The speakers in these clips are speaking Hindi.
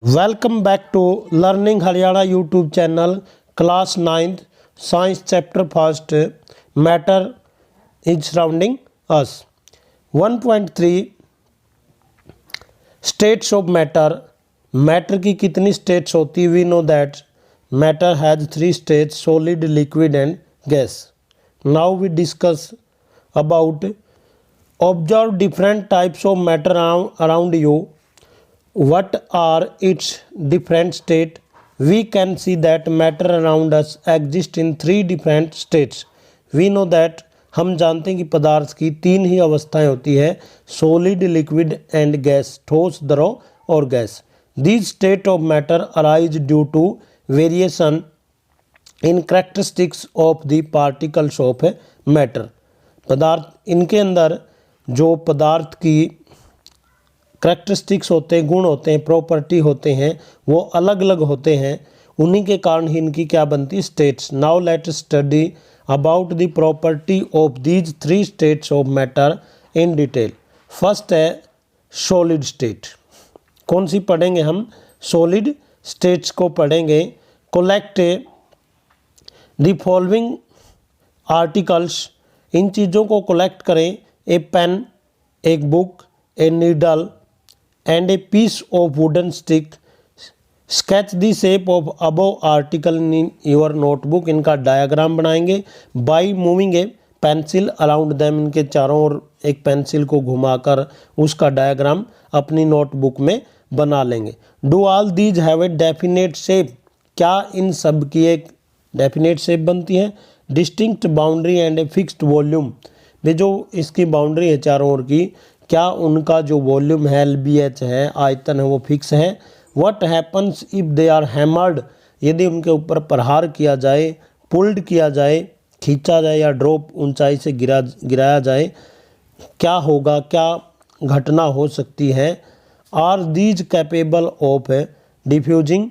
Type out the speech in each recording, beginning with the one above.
Welcome back to learning Haryana YouTube channel class 9th science chapter first matter is surrounding us 1.3 states of matter. Matter की कितनी स्टेट्स होती? We know that matter has 3 states, solid, liquid and gas. Now we discuss about observe different types of matter around you. What are its different state? We can see that matter around us exists in 3 different states. We know that हम जानते हैं कि पदार्थ की 3 ही अवस्थाएं होती है, सॉलिड, लिक्विड एंड गैस, ठोस, द्रव और gas. These state of matter arise due to variation in characteristics of the particles of matter. पदार्थ, इनके अंदर जो पदार्थ की करैक्टरिस्टिक्स होते हैं, गुण होते हैं, प्रॉपर्टी होते हैं, वो अलग अलग होते हैं। उन्हीं के कारण ही इनकी क्या बनती है? States. Now let us study about the property of these 3 states of matter in detail. First है सॉलिड स्टेट। कौन सी पढ़ेंगे हम? सॉलिड स्टेट्स को पढ़ेंगे। Collect the following articles. इन चीज़ों को कलेक्ट करें। ए पेन, एक book, a needle and a piece of wooden stick. Sketch the shape of above article in your notebook. इनका डायग्राम बनाएंगे by moving a pencil around them. इनके चारों ओर एक पेंसिल को घुमाकर उसका डायग्राम अपनी नोटबुक में बना लेंगे। Do all these have a definite shape? क्या इन सब की एक डेफिनेट शेप बनती है? Distinct boundary and a fixed volume. वे जो इसकी बाउंड्री है चारों ओर की, क्या उनका जो वॉल्यूम है, LBH है, आयतन है, वो फिक्स है? What happens if they are hammered? यदि उनके ऊपर प्रहार किया जाए, पुल्ड किया जाए, खींचा जाए या ड्रॉप ऊंचाई से गिराया जाए, क्या होगा? क्या घटना हो सकती है? Are these capable of diffusing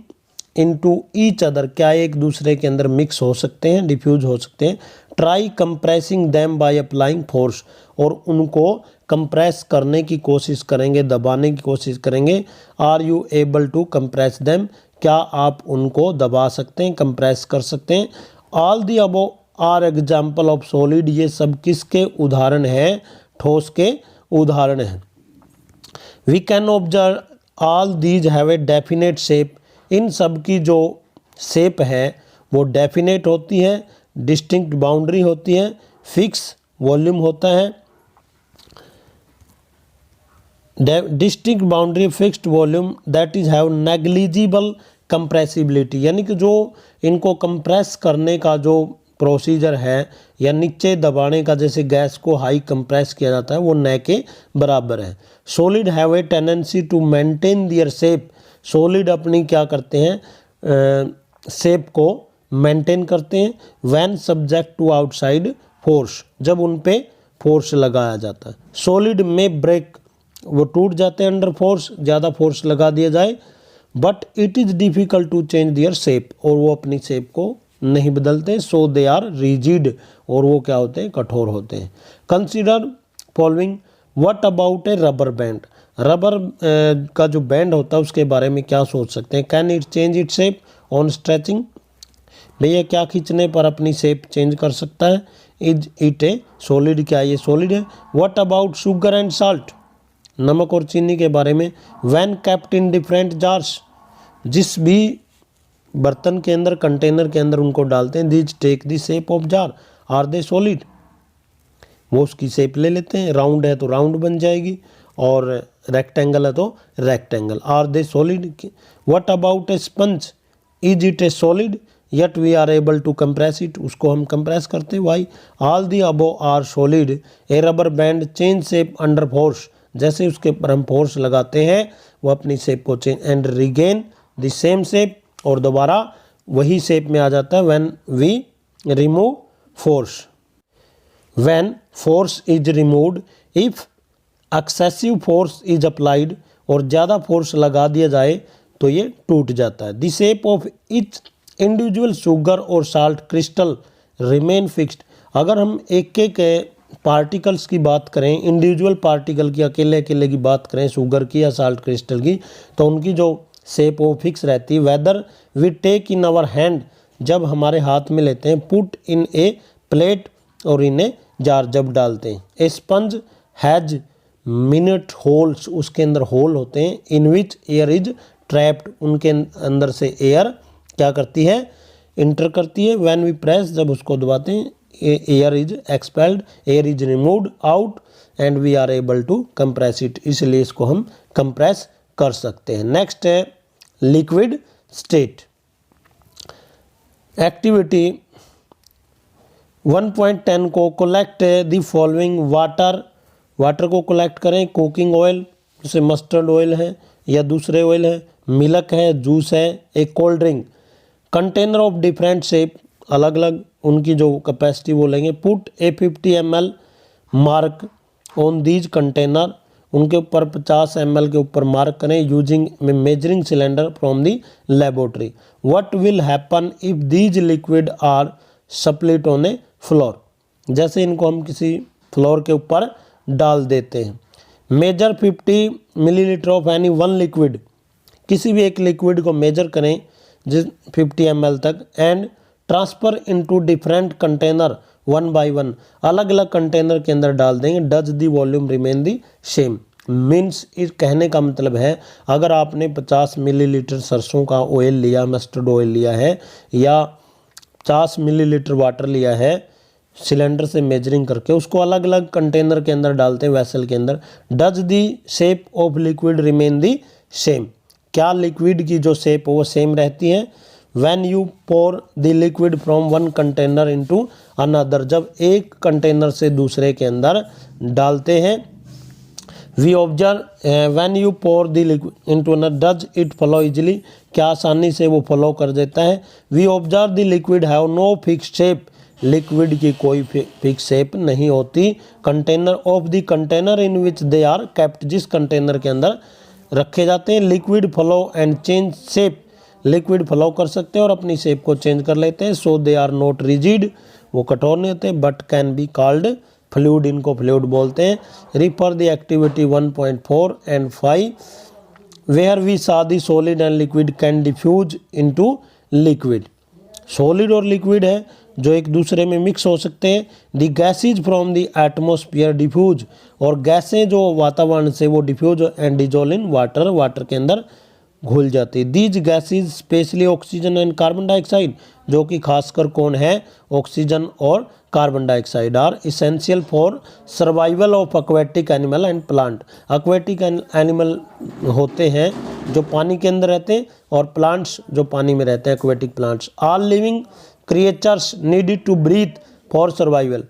into each other? क्या एक दूसरे के अंदर मिक्स हो सकते हैं, डिफ्यूज हो सकते हैं? Try compressing them by applying force. और उनको कंप्रेस करने की कोशिश करेंगे, दबाने की कोशिश करेंगे। Are you able to compress them? क्या आप उनको दबा सकते हैं, कंप्रेस कर सकते हैं? All the above are example of solid. ये सब किसके उदाहरण हैं? ठोस के उदाहरण हैं। We can observe all these have a definite shape. इन सब की जो शेप है वो डेफिनेट होती है, डिस्टिंक्ट बाउंड्री होती है, फिक्स वॉल्यूम होता है। Distinct boundary, fixed volume, that is have negligible compressibility. यानी कि जो इनको कंप्रेस करने का जो प्रोसीजर है या नीचे दबाने का, जैसे गैस को हाई कंप्रेस किया जाता है, वो न के बराबर है। Solid have a tendency to maintain their shape. Solid अपनी क्या करते हैं? शेप को मेंटेन करते हैं। When subject to outside force, जब उन पे फोर्स लगाया जाता है। सॉलिड में ब्रेक, वो टूट जाते हैं अंडर फोर्स, ज़्यादा फोर्स लगा दिया जाए। But it is difficult to change their shape, और वो अपनी शेप को नहीं बदलते। सो दे आर रिजिड, और वो क्या होते हैं? कठोर होते हैं। Consider following. What about A rubber band? Rubber का जो बैंड होता है उसके बारे में क्या सोच सकते हैं? Can it change it shape on stretching? भैया क्या खींचने पर अपनी शेप चेंज कर सकता है? Is it a solid? क्या ये सॉलिड है? What about sugar and salt? नमक और चीनी के बारे में। When kept in different jars? जिस भी बर्तन के अंदर, कंटेनर के अंदर उनको डालते हैं, these take the shape of jar. Are they solid? वो उसकी शेप ले लेते हैं। राउंड है तो राउंड बन जाएगी, और रेक्टेंगल है तो rectangle. Are they solid? What about a sponge? Is it a solid? Yet we are able to compress it? उसको हम कंप्रेस करते हैं। Why? All the above are solid. A rubber band change shape under force? जैसे उसके ऊपर हम फोर्स लगाते हैं, वो अपनी शेप को change and regain the same shape, और दोबारा वही शेप में आ जाता है। When we remove force, when force is removed, if excessive force is applied, और ज़्यादा फोर्स लगा दिया जाए तो ये टूट जाता है। The shape of each individual sugar और साल्ट क्रिस्टल रिमेन फिक्स्ड। अगर हम एक एक पार्टिकल्स की बात करें, इंडिविजुअल पार्टिकल की, अकेले अकेले की बात करें, शुगर की या साल्ट क्रिस्टल की, तो उनकी जो शेप वो फिक्स रहती है। Whether we take in our hand, जब हमारे हाथ में लेते हैं। पुट इन ए प्लेट और इन ए जार, जब डालते हैं। ए स्पंज हैज मिनट होल्स, उसके अंदर होल होते हैं। इन विच एयर इज ट्रैप्ड, उनके अंदर से एयर क्या करती है, इंटर करती है। व्हेन वी प्रेस, जब उसको दबाते हैं, air is expelled, air is removed out and we are able to compress it, इसलिए इसको हम कंप्रेस कर सकते हैं। नेक्स्ट है लिक्विड स्टेट। एक्टिविटी 1.10 को collect the following water, water को कलेक्ट करें। कुकिंग ऑयल, जैसे मस्टर्ड ऑयल है या दूसरे ऑयल है, मिल्क है, जूस है, एक cold drink. Container of different shape, अलग अलग उनकी जो कैपेसिटी बोलेंगे। Put a 50 ml mark on these container, उनके ऊपर 50 ml के ऊपर मार्क करें। Using measuring cylinder from the laboratory. What will happen if these liquid are split on a floor, जैसे इनको हम किसी फ्लोर के ऊपर डाल देते हैं। Measure 50 millilitre of any one liquid, किसी भी एक लिक्विड को मेजर करें जिस 50 ml तक। And transfer into different container 1 by 1, अलग अलग कंटेनर के अंदर डाल देंगे। Does the volume remain the same, means इस कहने का मतलब है अगर आपने 50 मिलीलीटर सरसों का ऑयल लिया, मस्टर्ड ऑयल लिया है, या 50 मिलीलीटर वाटर लिया है, सिलेंडर से मेजरिंग करके उसको अलग अलग कंटेनर के अंदर डालते हैं, वेसल के अंदर। Does the shape of liquid remain the same, क्या लिक्विड की जो शेप वो सेम रहती है। When you pour the liquid from one container into another, जब एक कंटेनर से दूसरे के अंदर डालते हैं। We observe when you pour the liquid into another does it flow easily, क्या आसानी से वो फ्लो कर देता है। We observe the liquid have no fix shape, liquid की कोई फिक्स शेप नहीं होती। Container of the container in which they are kept, जिस कंटेनर के अंदर रखे जाते हैं। Liquid flow and change shape, liquid flow कर सकते हैं और अपनी शेप को चेंज कर लेते हैं। So they are not rigid, वो कठोर नहीं होते। But can be called fluid, इनको फ्लूइड बोलते हैं। Refer the activity 1.4 and 5 where we saw the solid and liquid can diffuse into liquid. Solid और लिक्विड है जो एक दूसरे में मिक्स हो सकते हैं। The gases from the atmosphere diffuse, और गैसें जो वातावरण से वो diffuse and dissolve in water, water के अंदर घुल जाती है। These gases specially oxygen and carbon dioxide, जो कि खासकर कौन है, ऑक्सीजन और carbon dioxide, are essential for survival of aquatic animal and plant. Aquatic animal होते हैं जो पानी के अंदर रहते हैं, और प्लांट्स जो पानी में रहते हैं, aquatic plants. All living creatures needed to breathe for survival,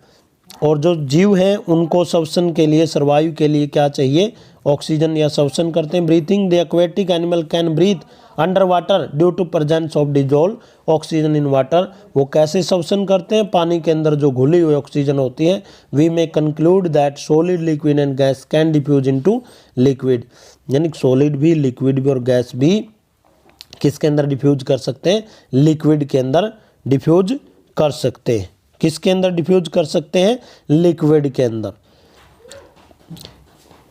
और जो जीव हैं उनको श्वसन के लिए, सर्वाइव के लिए क्या चाहिए, ऑक्सीजन या श्वसन करते हैं। Breathing the aquatic animal can breathe under water due to presence of dissolve oxygen in water, वो कैसे श्वसन करते हैं, पानी के अंदर जो घुली हुई ऑक्सीजन होती है। We may conclude that solid, liquid and gas can diffuse into liquid, यानी सॉलिड भी, लिक्विड भी और गैस भी किसके अंदर डिफ्यूज कर सकते हैं, लिक्विड के अंदर डिफ्यूज कर सकते हैं। किसके अंदर डिफ्यूज कर सकते हैं, लिक्विड के अंदर।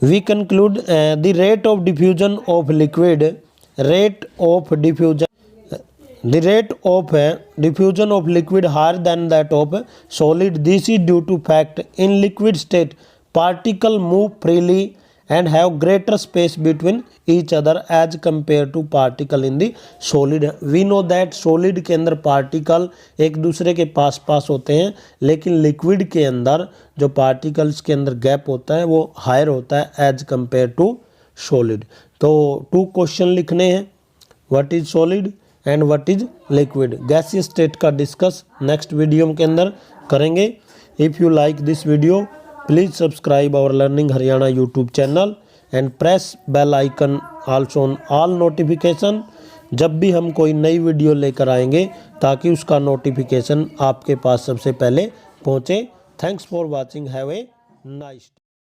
We conclude the rate of diffusion of liquid, rate of diffusion, the rate of diffusion of liquid higher than that of solid. This is due to fact in liquid state particle move freely and have greater space between each other as compared to particle in the solid. We know that solid के अंदर particle एक दूसरे के पास पास होते हैं, लेकिन liquid के अंदर जो particles के अंदर gap होता है वो higher होता है as compared to solid. तो 2 क्वेश्चन लिखने हैं, what is solid and what is liquid. Gaseous state का डिस्कस नेक्स्ट वीडियो के अंदर करेंगे। If you like this video please subscribe our learning Haryana YouTube channel and press bell icon also on all notification, जब भी हम कोई नई वीडियो लेकर आएंगे ताकि उसका नोटिफिकेशन आपके पास सबसे पहले पहुँचे। Thanks for watching, have a nice day.